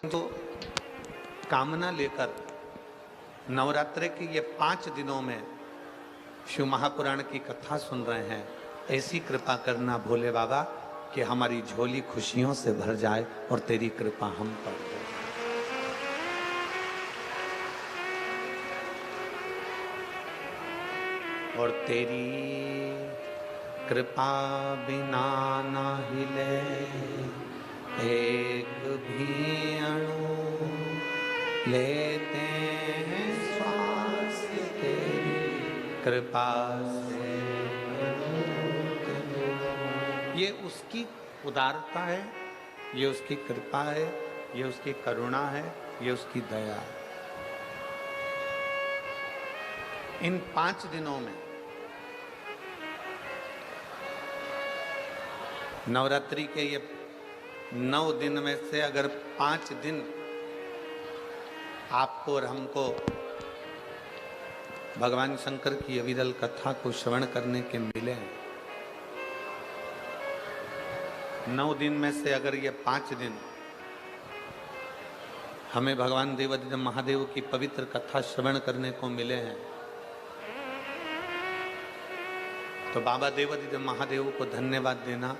तो कामना लेकर नवरात्रि के ये 5 दिनों में शिव महापुराण की कथा सुन रहे हैं। ऐसी कृपा करना भोले बाबा कि हमारी झोली खुशियों से भर जाए और तेरी कृपा हम पर हो। और तेरी कृपा बिना ना हिले एक भी अणु, लेते हैं श्वास तेरी कृपा से। ये उसकी उदारता है, ये उसकी कृपा है, ये उसकी करुणा है, ये उसकी दया है। इन 5 दिनों में नवरात्रि के ये 9 दिन में से अगर 5 दिन आपको और हमको भगवान शंकर की अविरल कथा को श्रवण करने के मिले हैं, 9 दिन में से अगर ये 5 दिन हमें भगवान देवाधिदेव महादेव की पवित्र कथा श्रवण करने को मिले हैं, तो बाबा देवाधिदेव महादेव को धन्यवाद देना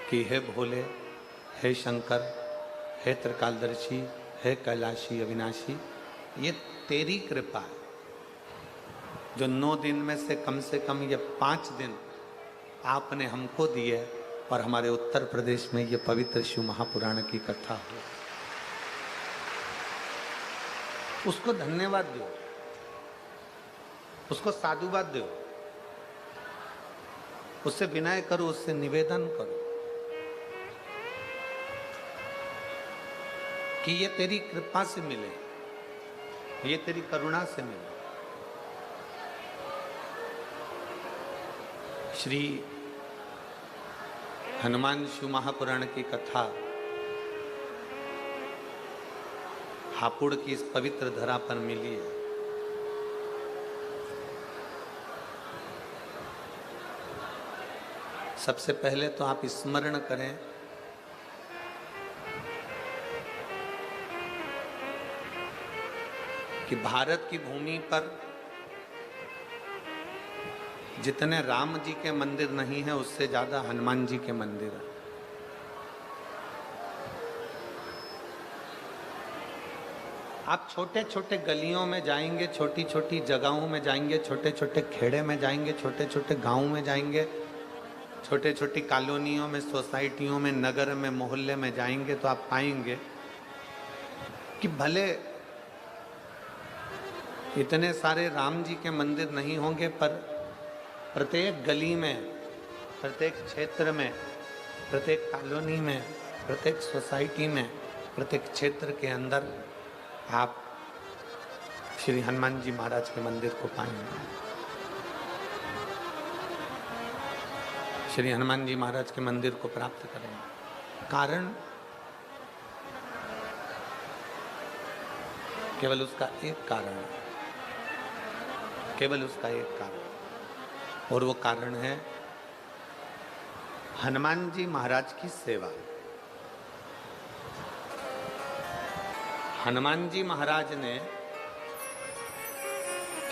कि हे भोले, हे शंकर, हे त्रिकालदर्शी, हे कैलाशी अविनाशी, ये तेरी कृपा है जो 9 दिन में से कम ये 5 दिन आपने हमको दिए और हमारे उत्तर प्रदेश में ये पवित्र शिव महापुराण की कथा हो। उसको धन्यवाद दो, उसको साधुवाद दो, उससे विनय करो, उससे निवेदन करो कि ये तेरी कृपा से मिले, ये तेरी करुणा से मिले। श्री हनुमान शिव महापुराण की कथा हापुड़ की इस पवित्र धरा पर मिली है। सबसे पहले तो आप स्मरण करें कि भारत की भूमि पर जितने राम जी के मंदिर नहीं है, उससे ज्यादा हनुमान जी के मंदिर है। आप छोटे छोटे गलियों में जाएंगे, छोटी छोटी जगहों में जाएंगे, छोटे छोटे खेड़े में जाएंगे, छोटे छोटे गांवों में जाएंगे, छोटे छोटी कॉलोनियों में, सोसाइटियों में, नगर में, मोहल्ले में जाएंगे तो आप पाएंगे कि भले इतने सारे राम जी के मंदिर नहीं होंगे, पर प्रत्येक गली में, प्रत्येक क्षेत्र में, प्रत्येक कॉलोनी में, प्रत्येक सोसाइटी में, प्रत्येक क्षेत्र के अंदर आप श्री हनुमान जी महाराज के मंदिर को पाएंगे। श्री हनुमान जी महाराज के मंदिर को प्राप्त करेंगे। कारण केवल उसका एक कारण है, केवल उसका एक कारण, और वो कारण है हनुमान जी महाराज की सेवा। हनुमान जी महाराज ने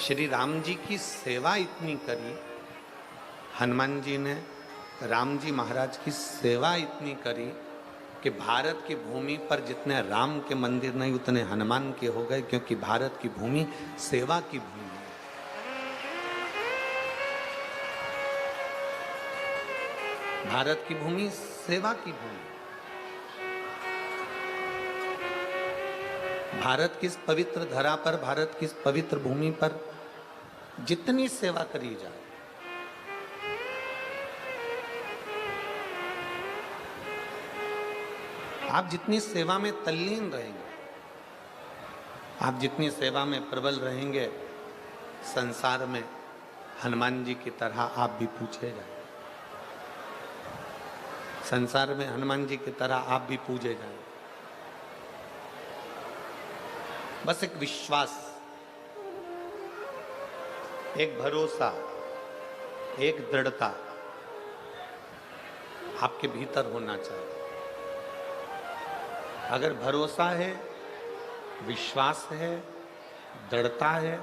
श्री राम जी की सेवा इतनी करी, हनुमान जी ने राम जी महाराज की सेवा इतनी करी कि भारत की भूमि पर जितने राम के मंदिर नहीं, उतने हनुमान के हो गए, क्योंकि भारत की भूमि सेवा की भूमि है। भारत की भूमि सेवा की भूमि। भारत की इस पवित्र धरा पर, भारत की इस पवित्र भूमि पर जितनी सेवा करी जाए, आप जितनी सेवा में तल्लीन रहेंगे, आप जितनी सेवा में प्रबल रहेंगे, संसार में हनुमान जी की तरह आप भी पूछे जाएंगे। संसार में हनुमान जी की तरह आप भी पूजे जाएंगे। बस एक विश्वास, एक भरोसा, एक दृढ़ता आपके भीतर होना चाहिए। अगर भरोसा है, विश्वास है, दृढ़ता है,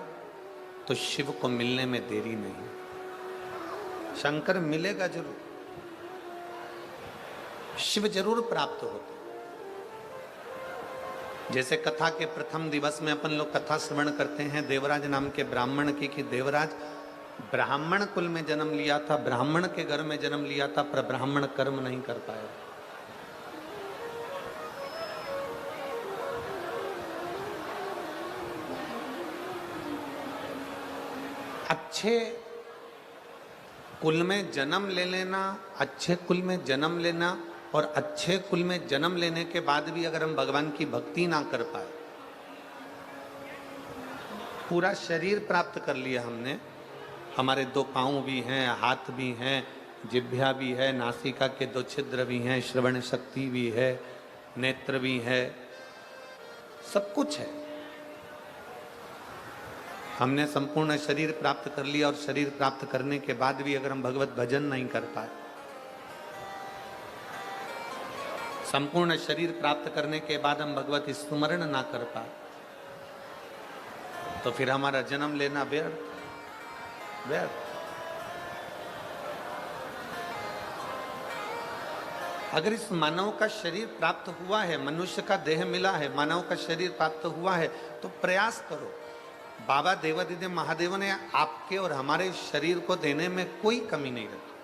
तो शिव को मिलने में देरी नहीं। शंकर मिलेगा जरूर, शिव जरूर प्राप्त होते। जैसे कथा के प्रथम दिवस में अपन लोग कथा श्रवण करते हैं देवराज नाम के ब्राह्मण की, कि देवराज ब्राह्मण कुल में जन्म लिया था, ब्राह्मण के घर में जन्म लिया था, पर ब्राह्मण कर्म नहीं कर पाया। अच्छे कुल में जन्म ले लेना, अच्छे कुल में जन्म लेना, और अच्छे कुल में जन्म लेने के बाद भी अगर हम भगवान की भक्ति ना कर पाए, पूरा शरीर प्राप्त कर लिया हमने, हमारे 2 पांव भी हैं, हाथ भी हैं, जिह्वा भी है, नासिका के 2 छिद्र भी हैं, श्रवण शक्ति भी है, नेत्र भी है, सब कुछ है। हमने संपूर्ण शरीर प्राप्त कर लिया, और शरीर प्राप्त करने के बाद भी अगर हम भगवत भजन नहीं कर पाए, संपूर्ण शरीर प्राप्त करने के बाद हम भगवत स्मरण ना कर पाए, तो फिर हमारा जन्म लेना व्यर्थ व्यर्थ। अगर इस मानव का शरीर प्राप्त हुआ है, मनुष्य का देह मिला है, मानव का शरीर प्राप्त हुआ है, तो प्रयास करो। बाबा देवादिदेव महादेव ने आपके और हमारे शरीर को देने में कोई कमी नहीं रखी।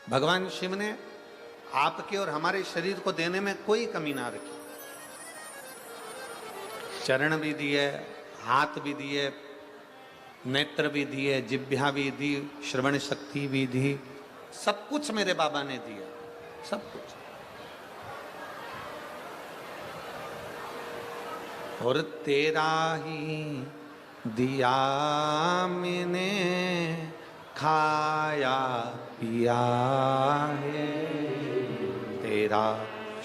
भगवान शिव ने आपके और हमारे शरीर को देने में कोई कमी ना रखी। चरण भी दिए, हाथ भी दिए, नेत्र भी दिए, जिह्वा भी दी, श्रवण शक्ति भी दी, सब कुछ मेरे बाबा ने दिया, सब कुछ। और तेरा ही दिया मैंने खाया पिया है, तेरा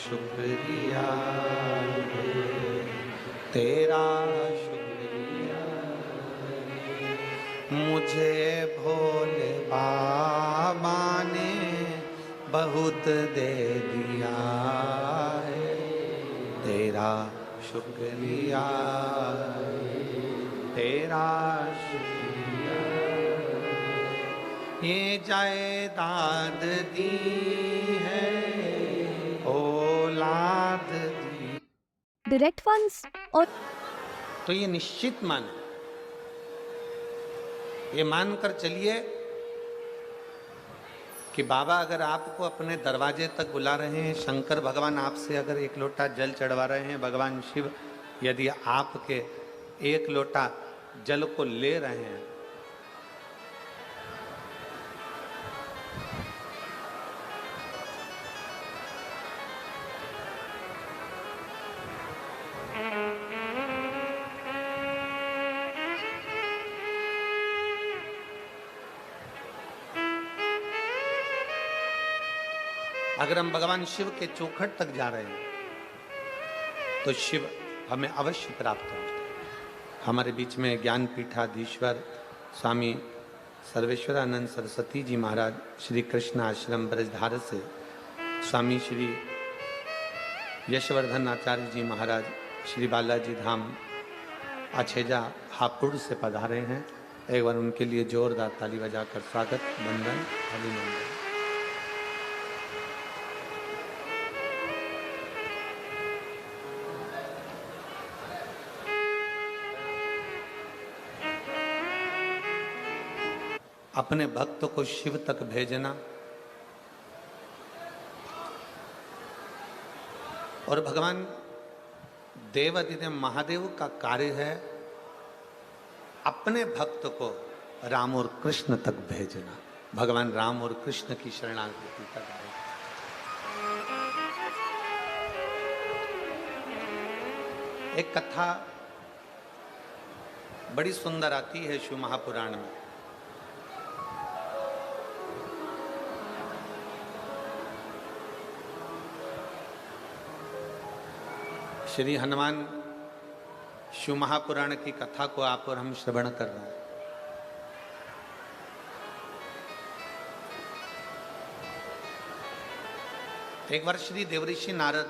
शुक्रिया है, तेरा शुक्रिया है। मुझे भोले बाबा ने बहुत दे दिया है, तेरा शुक्रिया है, तेरा शुक्रिया। ये जायदाद दी है, औलाद दी, डायरेक्ट फंड्स और तो ये निश्चित माने, ये मानकर चलिए कि बाबा अगर आपको अपने दरवाजे तक बुला रहे हैं, शंकर भगवान आपसे अगर 1 लोटा जल चढ़वा रहे हैं, भगवान शिव यदि आपके 1 लोटा जल को ले रहे हैं, अगर हम भगवान शिव के चौखट तक जा रहे हैं, तो शिव हमें अवश्य प्राप्त होते हैं। हमारे बीच में ज्ञान पीठाधीश्वर स्वामी सर्वेश्वरानंद सरस्वती जी महाराज, श्री कृष्ण आश्रम ब्रजधार से स्वामी श्री यशवर्धन आचार्य जी महाराज, श्री बालाजी धाम अछेजा हापुड़ से पधारे हैं। एक बार उनके लिए जोरदार ताली बजाकर स्वागत, वंदन, अभिनंदन। अपने भक्त को शिव तक भेजना और भगवान देवादिदेव महादेव का कार्य है अपने भक्त को राम और कृष्ण तक भेजना, भगवान राम और कृष्ण की शरणागति तक भेजना। एक कथा बड़ी सुंदर आती है शिव महापुराण में। श्री हनुमान शिव महापुराण की कथा को आप और हम श्रवण कर रहे हैं। एक बार श्री देवऋषि नारद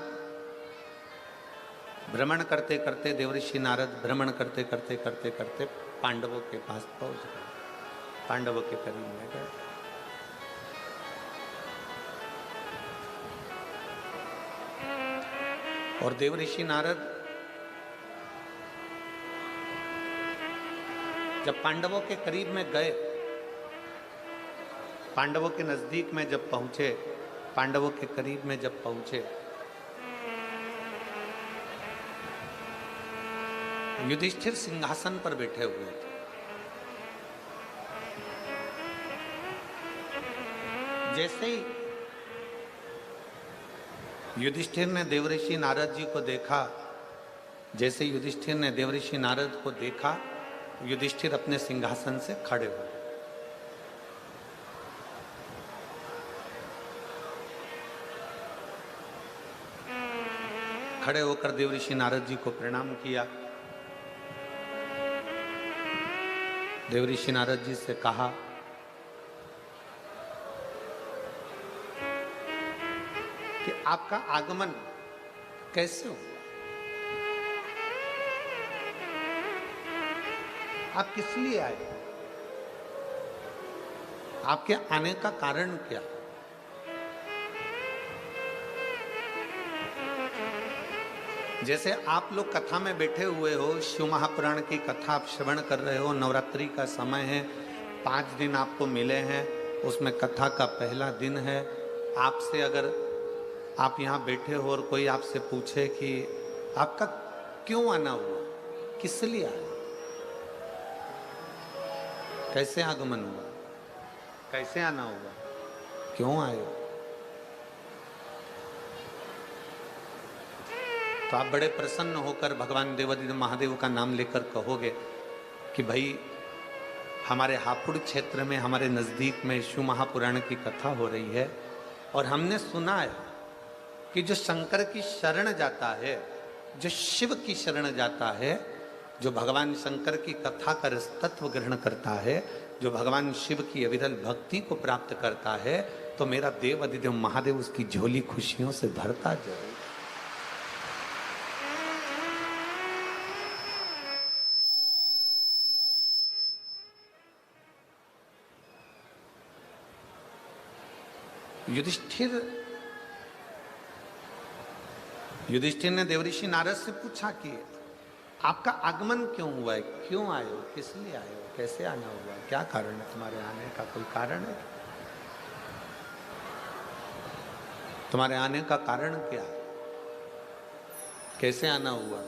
भ्रमण करते करते, देवऋषि नारद भ्रमण करते करते करते करते पांडवों के पास पहुंच गए, पांडवों के करीब में गए। और देवऋषि नारद जब पांडवों के करीब में गए, पांडवों के नजदीक में जब पहुंचे, पांडवों के करीब में जब पहुंचे, युधिष्ठिर सिंहासन पर बैठे हुए थे। जैसे ही युधिष्ठिर ने देवऋषि नारद जी को देखा, जैसे युधिष्ठिर ने देवऋषि नारद को देखा, युधिष्ठिर अपने सिंहासन से खड़े हो गए। खड़े होकर देवऋषि नारद जी को प्रणाम किया। देवऋषि नारद जी से कहा कि आपका आगमन कैसे हुआ, आप किस लिए आए, आपके आने का कारण क्या। जैसे आप लोग कथा में बैठे हुए हो, शिव महापुराण की कथा आप श्रवण कर रहे हो, नवरात्रि का समय है, 5 दिन आपको मिले हैं, उसमें कथा का पहला दिन है। आपसे अगर आप यहाँ बैठे हो और कोई आपसे पूछे कि आपका क्यों आना हुआ, किस लिए आए, कैसे आगमन हुआ, कैसे आना हुआ, क्यों आए हो, तो आप बड़े प्रसन्न होकर भगवान देवादिदेव महादेव का नाम लेकर कहोगे कि भाई हमारे हापुड़ क्षेत्र में, हमारे नज़दीक में शिव महापुराण की कथा हो रही है और हमने सुना है कि जो शंकर की शरण जाता है, जो शिव की शरण जाता है, जो भगवान शंकर की कथा का तत्व ग्रहण करता है, जो भगवान शिव की अविरल भक्ति को प्राप्त करता है, तो मेरा देवादिदेव महादेव उसकी झोली खुशियों से भरता जाए। युधिष्ठिर ने देवऋषि नारद से पूछा कि आपका आगमन क्यों हुआ है, क्यों आए हो, किस लिए आए हो, कैसे आना हुआ, क्या कारण है तुम्हारे आने का, कोई कारण है, तुम्हारे आने का कारण क्या, कैसे आना हुआ।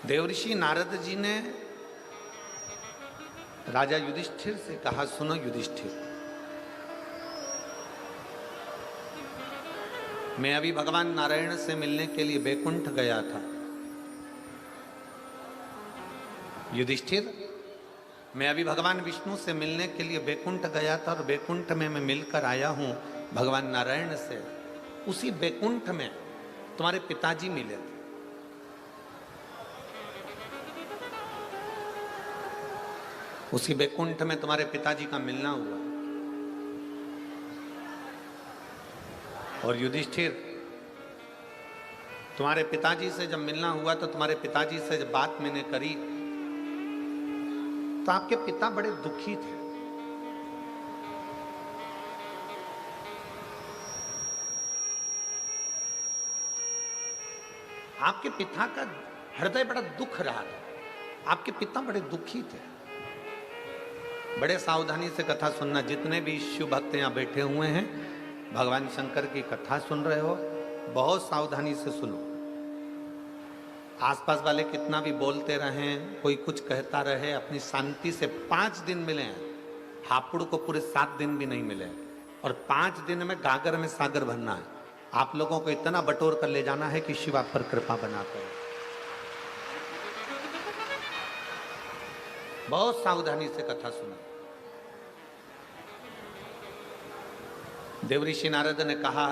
देवऋषि नारद जी ने राजा युधिष्ठिर से कहा, सुनो युधिष्ठिर, मैं अभी भगवान नारायण से मिलने के लिए बैकुंठ गया था। युधिष्ठिर, मैं अभी भगवान विष्णु से मिलने के लिए बैकुंठ गया था और बैकुंठ में मैं मिलकर आया हूं भगवान नारायण से। उसी बैकुंठ में तुम्हारे पिताजी मिले थे। उसी बैकुंठ में तुम्हारे पिताजी का मिलना हुआ। और युधिष्ठिर, तुम्हारे पिताजी से जब मिलना हुआ तो तुम्हारे पिताजी से जब बात मैंने करी तो आपके पिता बड़े दुखी थे। आपके पिता का हृदय बड़ा दुख रहा था, आपके पिता बड़े दुखी थे। बड़े सावधानी से कथा सुनना, जितने भी शिव भक्त यहां बैठे हुए हैं, भगवान शंकर की कथा सुन रहे हो, बहुत सावधानी से सुनो। आसपास वाले कितना भी बोलते रहें, कोई कुछ कहता रहे, अपनी शांति से 5 दिन मिले हैं। हापुड़ को पूरे 7 दिन भी नहीं मिले और 5 दिन में गागर में सागर भरना है। आप लोगों को इतना बटोर कर ले जाना है कि शिव आप पर कृपा बनाते हैं। बहुत सावधानी से कथा सुना। देवऋषि नारद ने कहा